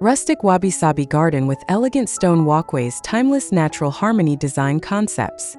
Rustic Wabi Sabi garden with elegant stone walkways, timeless natural harmony design concepts.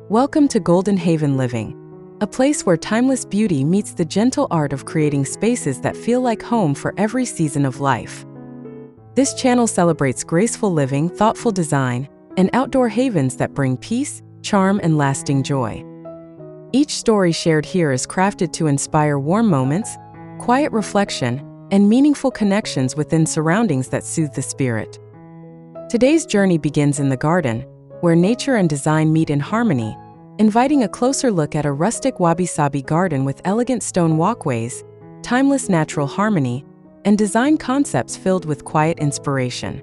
Welcome to Golden Haven Living, a place where timeless beauty meets the gentle art of creating spaces that feel like home for every season of life. This channel celebrates graceful living, thoughtful design, and outdoor havens that bring peace, charm, and lasting joy. Each story shared here is crafted to inspire warm moments, quiet reflection, and meaningful connections within surroundings that soothe the spirit. Today's journey begins in the garden, where nature and design meet in harmony, inviting a closer look at a rustic wabi-sabi garden with elegant stone walkways, timeless natural harmony, and design concepts filled with quiet inspiration.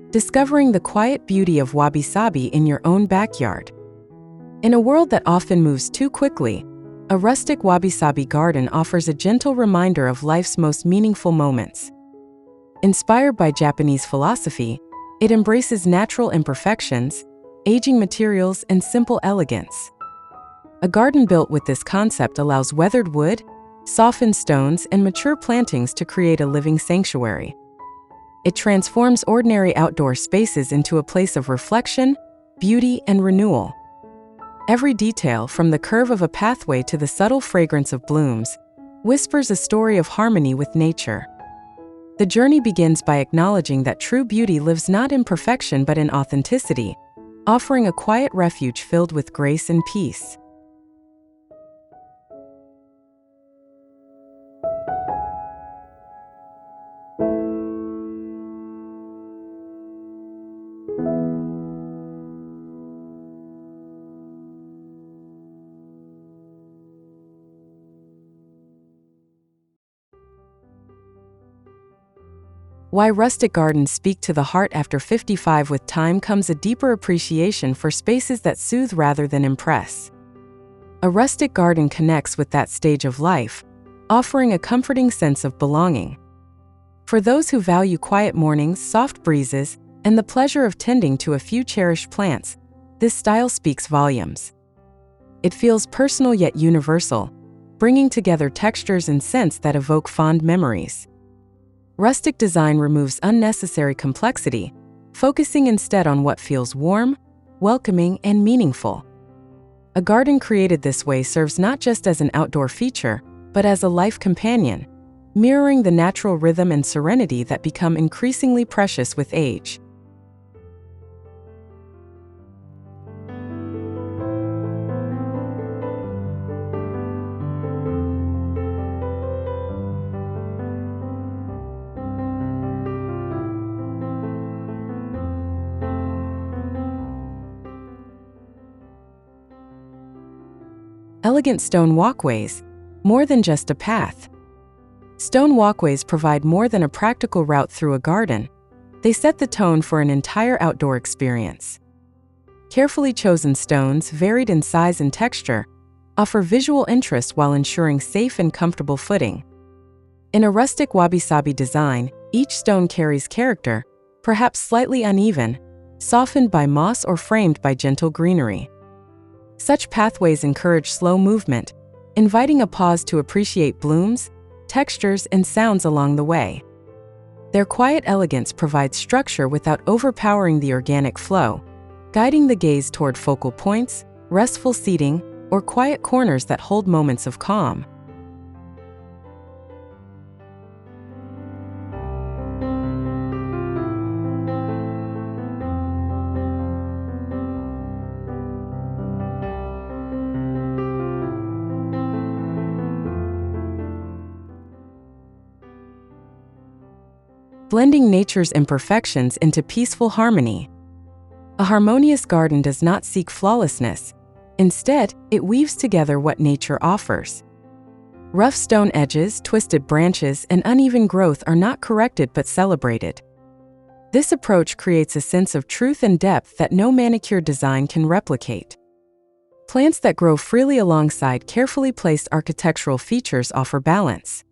Discovering the quiet beauty of wabi-sabi in your own backyard. In a world that often moves too quickly, a rustic wabi-sabi garden offers a gentle reminder of life's most meaningful moments. Inspired by Japanese philosophy, it embraces natural imperfections, aging materials, and simple elegance. A garden built with this concept allows weathered wood, softened stones, and mature plantings to create a living sanctuary. It transforms ordinary outdoor spaces into a place of reflection, beauty, and renewal. Every detail, from the curve of a pathway to the subtle fragrance of blooms, whispers a story of harmony with nature. The journey begins by acknowledging that true beauty lives not in perfection but in authenticity, offering a quiet refuge filled with grace and peace. Why rustic gardens speak to the heart. After 55, with time comes a deeper appreciation for spaces that soothe rather than impress. A rustic garden connects with that stage of life, offering a comforting sense of belonging. For those who value quiet mornings, soft breezes, and the pleasure of tending to a few cherished plants, this style speaks volumes. It feels personal yet universal, bringing together textures and scents that evoke fond memories. Rustic design removes unnecessary complexity, focusing instead on what feels warm, welcoming, and meaningful. A garden created this way serves not just as an outdoor feature, but as a life companion, mirroring the natural rhythm and serenity that become increasingly precious with age. Elegant stone walkways, more than just a path. Stone walkways provide more than a practical route through a garden. They set the tone for an entire outdoor experience. Carefully chosen stones, varied in size and texture, offer visual interest while ensuring safe and comfortable footing. In a rustic wabi-sabi design, each stone carries character, perhaps slightly uneven, softened by moss or framed by gentle greenery. Such pathways encourage slow movement, inviting a pause to appreciate blooms, textures, and sounds along the way. Their quiet elegance provides structure without overpowering the organic flow, guiding the gaze toward focal points, restful seating, or quiet corners that hold moments of calm. blending nature's imperfections into peaceful harmony. A harmonious garden does not seek flawlessness. Instead, it weaves together what nature offers. Rough stone edges, twisted branches, and uneven growth are not corrected but celebrated. This approach creates a sense of truth and depth that no manicured design can replicate. Plants that grow freely alongside carefully placed architectural features offer balance.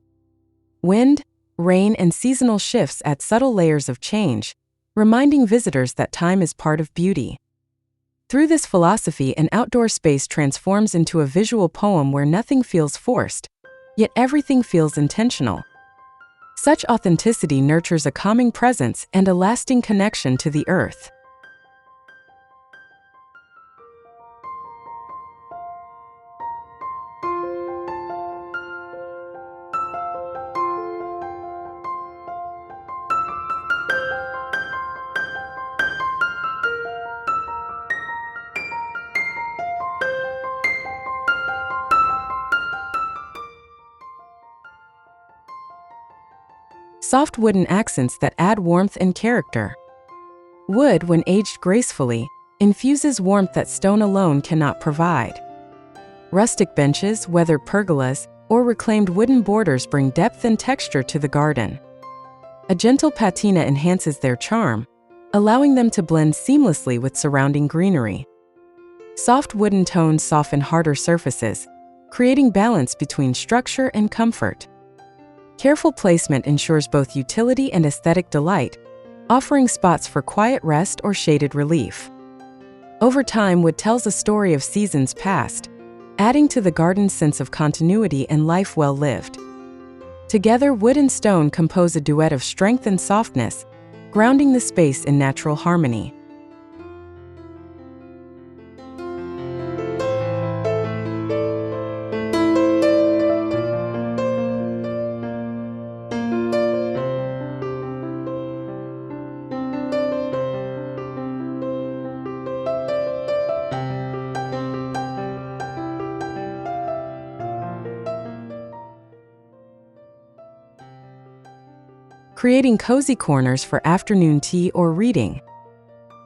Wind, rain, and seasonal shifts add subtle layers of change, reminding visitors that time is part of beauty. Through this philosophy, an outdoor space transforms into a visual poem where nothing feels forced, yet everything feels intentional. Such authenticity nurtures a calming presence and a lasting connection to the earth. Soft wooden accents that add warmth and character. Wood, when aged gracefully, infuses warmth that stone alone cannot provide. Rustic benches, weathered pergolas, or reclaimed wooden borders bring depth and texture to the garden. A gentle patina enhances their charm, allowing them to blend seamlessly with surrounding greenery. Soft wooden tones soften harder surfaces, creating balance between structure and comfort. Careful placement ensures both utility and aesthetic delight, offering spots for quiet rest or shaded relief. Over time, wood tells a story of seasons past, adding to the garden's sense of continuity and life well lived. Together, wood and stone compose a duet of strength and softness, grounding the space in natural harmony. Creating cozy corners for afternoon tea or reading.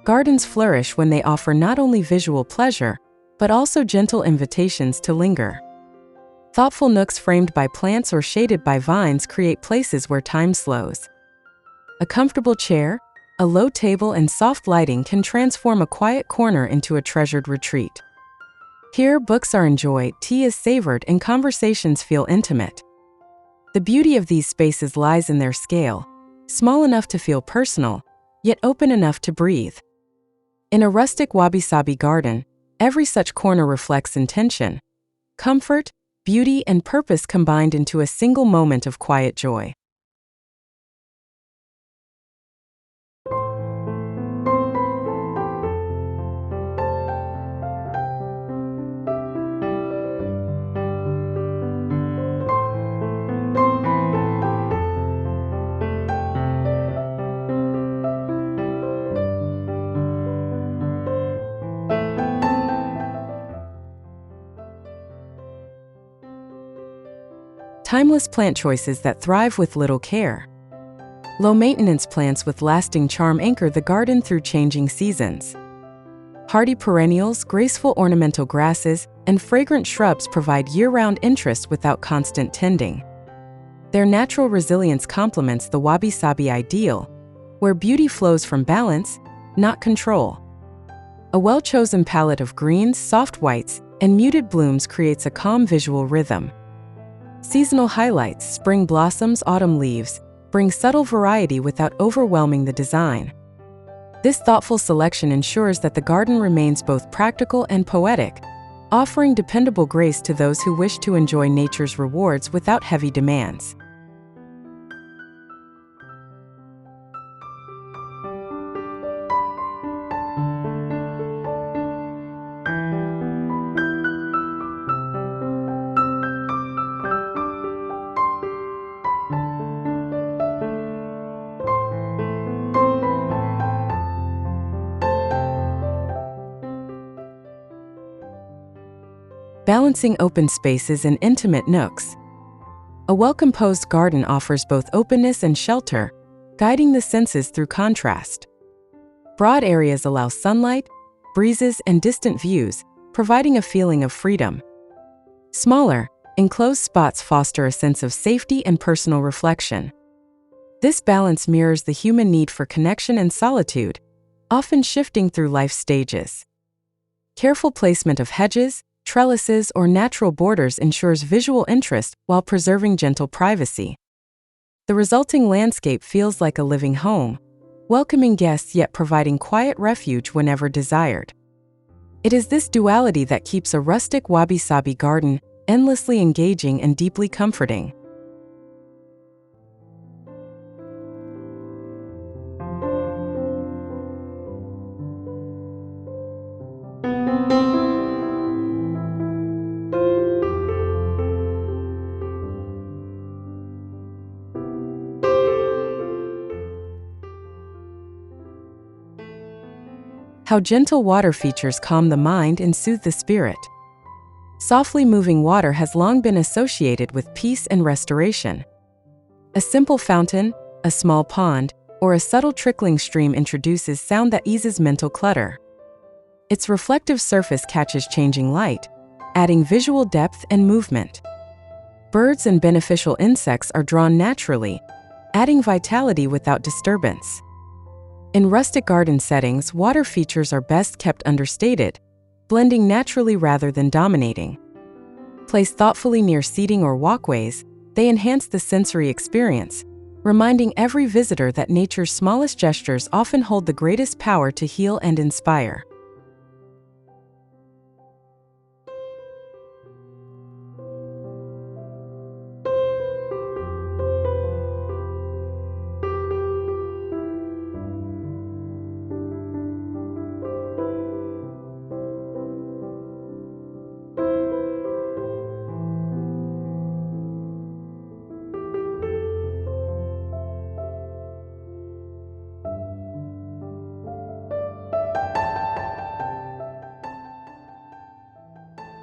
Gardens flourish when they offer not only visual pleasure, but also gentle invitations to linger. Thoughtful nooks framed by plants or shaded by vines create places where time slows. A comfortable chair, a low table, and soft lighting can transform a quiet corner into a treasured retreat. Here, books are enjoyed, tea is savored, and conversations feel intimate. The beauty of these spaces lies in their scale, small enough to feel personal, yet open enough to breathe. In a rustic Wabi Sabi garden, every such corner reflects intention, comfort, beauty, and purpose combined into a single moment of quiet joy. Timeless plant choices that thrive with little care. Low-maintenance plants with lasting charm anchor the garden through changing seasons. Hardy perennials, graceful ornamental grasses, and fragrant shrubs provide year-round interest without constant tending. Their natural resilience complements the Wabi Sabi ideal, where beauty flows from balance, not control. A well-chosen palette of greens, soft whites, and muted blooms creates a calm visual rhythm. Seasonal highlights, spring blossoms, autumn leaves, bring subtle variety without overwhelming the design. This thoughtful selection ensures that the garden remains both practical and poetic, offering dependable grace to those who wish to enjoy nature's rewards without heavy demands. Balancing open spaces and intimate nooks. A well-composed garden offers both openness and shelter, guiding the senses through contrast. Broad areas allow sunlight, breezes, and distant views, providing a feeling of freedom. Smaller, enclosed spots foster a sense of safety and personal reflection. This balance mirrors the human need for connection and solitude, often shifting through life stages. Careful placement of hedges, trellises, or natural borders ensures visual interest while preserving gentle privacy. The resulting landscape feels like a living home, welcoming guests yet providing quiet refuge whenever desired. It is this duality that keeps a rustic Wabi Sabi garden endlessly engaging and deeply comforting. How gentle water features calm the mind and soothe the spirit. Softly moving water has long been associated with peace and restoration. A simple fountain, a small pond, or a subtle trickling stream introduces sound that eases mental clutter. Its reflective surface catches changing light, adding visual depth and movement. Birds and beneficial insects are drawn naturally, adding vitality without disturbance. In rustic garden settings, water features are best kept understated, blending naturally rather than dominating. Placed thoughtfully near seating or walkways, they enhance the sensory experience, reminding every visitor that nature's smallest gestures often hold the greatest power to heal and inspire.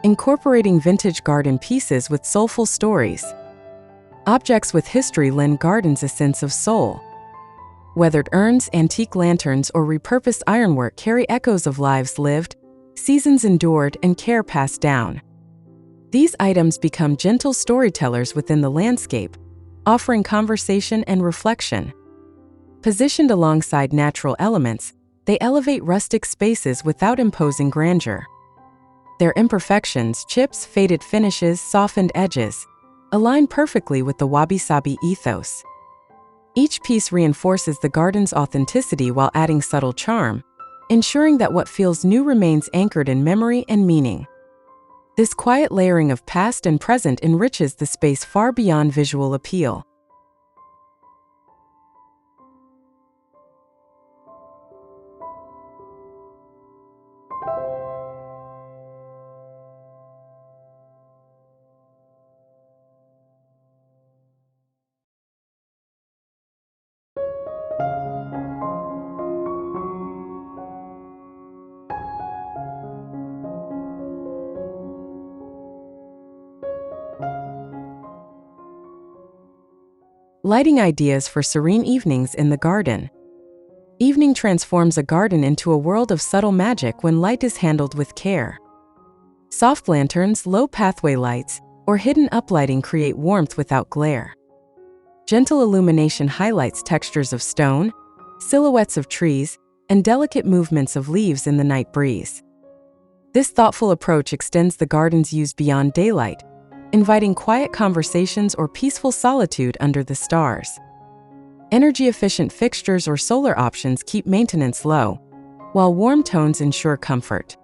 Incorporating vintage garden pieces with soulful stories. Objects with history lend gardens a sense of soul. Weathered urns, antique lanterns, or repurposed ironwork carry echoes of lives lived, seasons endured, and care passed down. These items become gentle storytellers within the landscape, offering conversation and reflection. Positioned alongside natural elements, they elevate rustic spaces without imposing grandeur. Their imperfections, chips, faded finishes, softened edges, align perfectly with the Wabi Sabi ethos. Each piece reinforces the garden's authenticity while adding subtle charm, ensuring that what feels new remains anchored in memory and meaning. This quiet layering of past and present enriches the space far beyond visual appeal. Lighting ideas for serene evenings in the garden. Evening transforms a garden into a world of subtle magic when light is handled with care. Soft lanterns, low pathway lights, or hidden uplighting create warmth without glare. Gentle illumination highlights textures of stone, silhouettes of trees, and delicate movements of leaves in the night breeze. This thoughtful approach extends the garden's use beyond daylight, inviting quiet conversations or peaceful solitude under the stars. Energy-efficient fixtures or solar options keep maintenance low, while warm tones ensure comfort.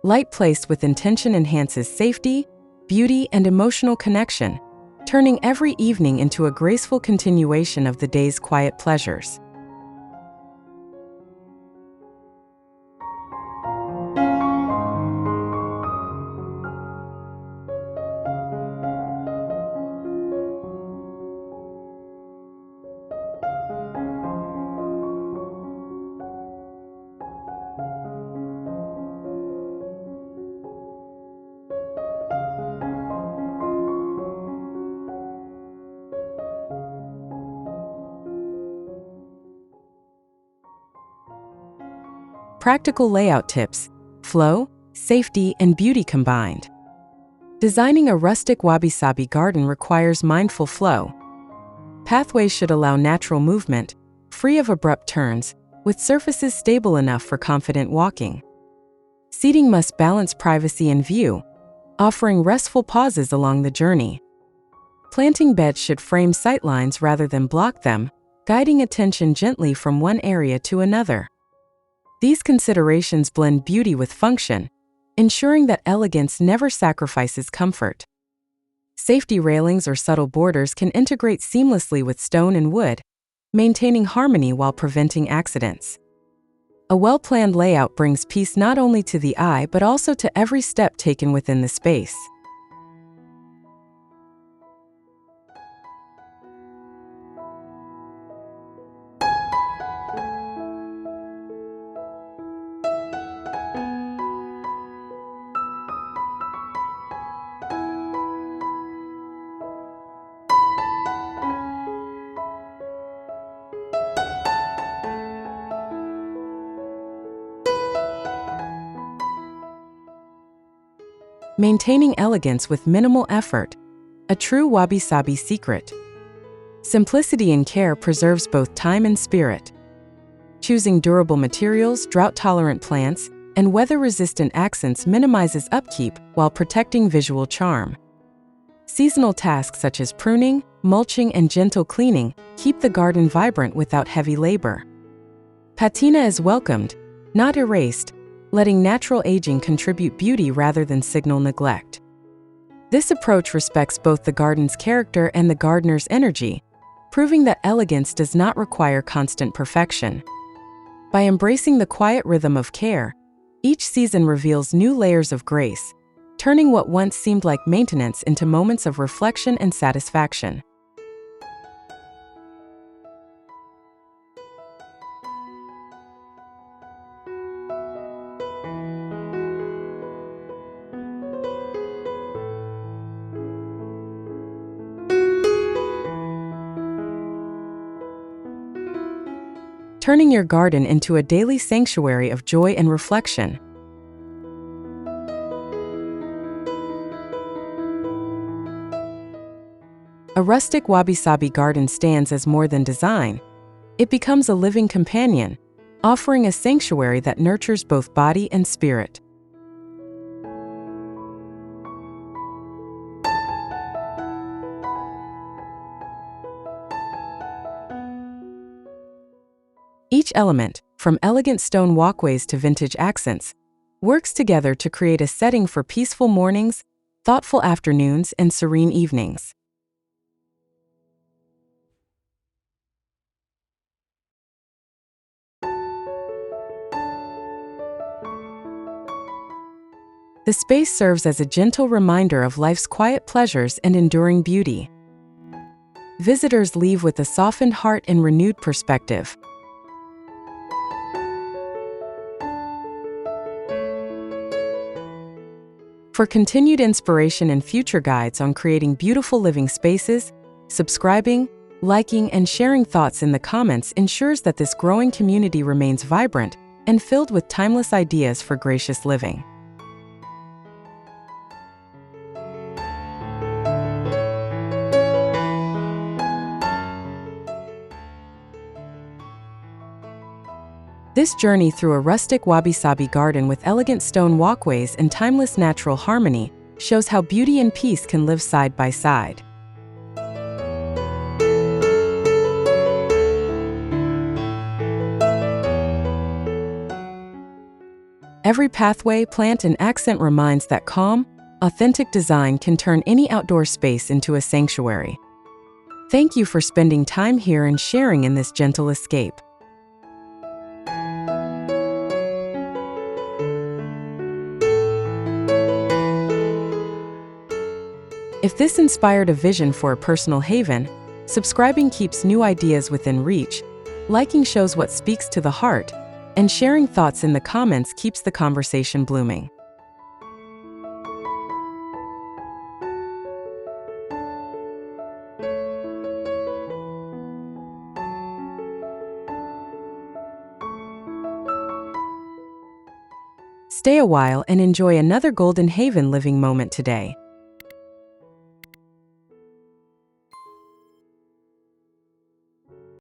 Light placed with intention enhances safety, beauty, and emotional connection, turning every evening into a graceful continuation of the day's quiet pleasures. Practical layout tips: flow, safety, and beauty combined. Designing a rustic wabi-sabi garden requires mindful flow. Pathways should allow natural movement, free of abrupt turns, with surfaces stable enough for confident walking. Seating must balance privacy and view, offering restful pauses along the journey. Planting beds should frame sightlines rather than block them, guiding attention gently from one area to another. These considerations blend beauty with function, ensuring that elegance never sacrifices comfort. Safety railings or subtle borders can integrate seamlessly with stone and wood, maintaining harmony while preventing accidents. A well-planned layout brings peace not only to the eye but also to every step taken within the space. Maintaining elegance with minimal effort, a true wabi-sabi secret. Simplicity and care preserves both time and spirit. Choosing durable materials, drought-tolerant plants, and weather-resistant accents minimizes upkeep while protecting visual charm. Seasonal tasks such as pruning, mulching, and gentle cleaning keep the garden vibrant without heavy labor. Patina is welcomed, not erased, letting natural aging contribute beauty rather than signal neglect. This approach respects both the garden's character and the gardener's energy, proving that elegance does not require constant perfection. By embracing the quiet rhythm of care, each season reveals new layers of grace, turning what once seemed like maintenance into moments of reflection and satisfaction. Turning your garden into a daily sanctuary of joy and reflection. A rustic wabi-sabi garden stands as more than design. It becomes a living companion, offering a sanctuary that nurtures both body and spirit. Each element, from elegant stone walkways to vintage accents, works together to create a setting for peaceful mornings, thoughtful afternoons, and serene evenings. The space serves as a gentle reminder of life's quiet pleasures and enduring beauty. Visitors leave with a softened heart and renewed perspective. For continued inspiration and future guides on creating beautiful living spaces, subscribing, liking, and sharing thoughts in the comments ensures that this growing community remains vibrant and filled with timeless ideas for gracious living. This journey through a rustic wabi-sabi garden with elegant stone walkways and timeless natural harmony shows how beauty and peace can live side by side. Every pathway, plant, and accent reminds that calm, authentic design can turn any outdoor space into a sanctuary. Thank you for spending time here and sharing in this gentle escape. If this inspired a vision for a personal haven, subscribing keeps new ideas within reach, liking shows what speaks to the heart, and sharing thoughts in the comments keeps the conversation blooming. Stay a while and enjoy another Golden Haven living moment today.